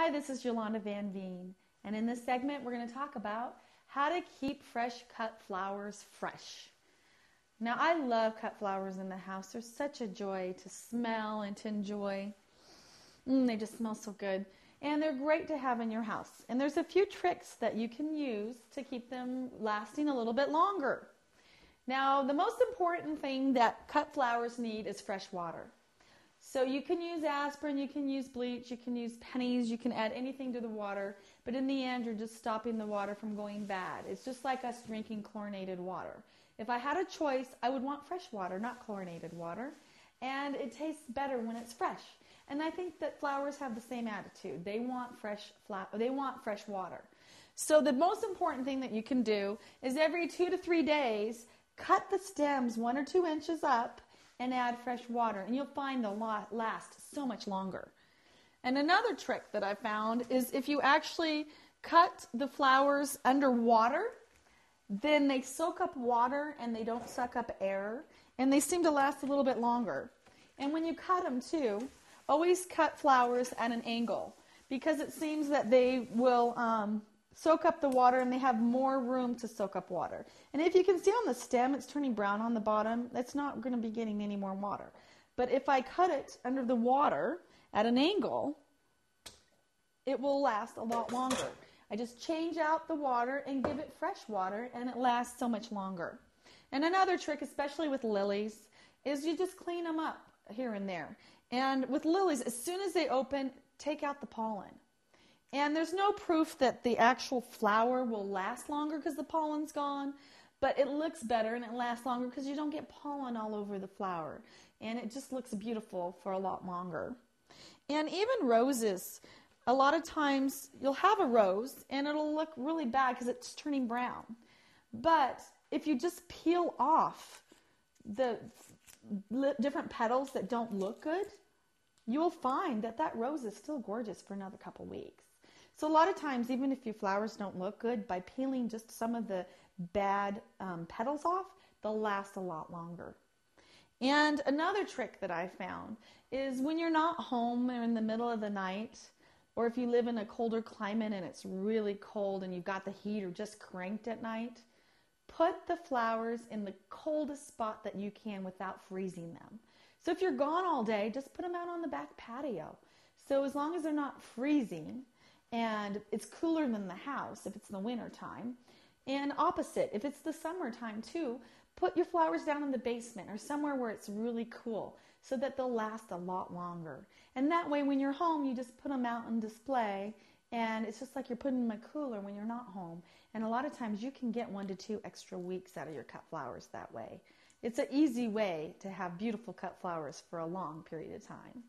Hi, this is Yolanda Van Veen, and in this segment we're going to talk about how to keep fresh cut flowers fresh. Now, I love cut flowers in the house. They're such a joy to smell and to enjoy. They just smell so good, and they're great to have in your house. And there's a few tricks that you can use to keep them lasting a little bit longer. Now, the most important thing that cut flowers need is fresh water. So you can use aspirin, you can use bleach, you can use pennies, you can add anything to the water, but in the end you're just stopping the water from going bad. It's just like us drinking chlorinated water. If I had a choice, I would want fresh water, not chlorinated water, and it tastes better when it's fresh. And I think that flowers have the same attitude. They want fresh water. So the most important thing that you can do is every 2 to 3 days, cut the stems 1 or 2 inches up and add fresh water, and you'll find they'll last so much longer. And another trick that I found is if you actually cut the flowers under water, then they soak up water and they don't suck up air, and they seem to last a little bit longer. And when you cut them too, always cut flowers at an angle, because it seems that they will soak up the water and they have more room to soak up water. And if you can see on the stem, it's turning brown on the bottom. It's not going to be getting any more water. But if I cut it under the water at an angle, it will last a lot longer. I just change out the water and give it fresh water, and it lasts so much longer. And another trick, especially with lilies, is you just clean them up here and there. And with lilies, as soon as they open, take out the pollen. And there's no proof that the actual flower will last longer because the pollen's gone, but it looks better and it lasts longer because you don't get pollen all over the flower. And it just looks beautiful for a lot longer. And even roses, a lot of times you'll have a rose and it'll look really bad because it's turning brown. But if you just peel off the different petals that don't look good, you will find that that rose is still gorgeous for another couple weeks. So a lot of times, even if your flowers don't look good, by peeling just some of the bad petals off, they'll last a lot longer. And another trick that I found is when you're not home or in the middle of the night, or if you live in a colder climate and it's really cold and you've got the heater just cranked at night, put the flowers in the coldest spot that you can without freezing them. So if you're gone all day, just put them out on the back patio. So as long as they're not freezing, and it's cooler than the house if it's in the winter time. And opposite, if it's the summertime too, put your flowers down in the basement or somewhere where it's really cool so that they'll last a lot longer. And that way when you're home, you just put them out on display, and it's just like you're putting them in a cooler when you're not home. And a lot of times you can get 1 to 2 extra weeks out of your cut flowers that way. It's an easy way to have beautiful cut flowers for a long period of time.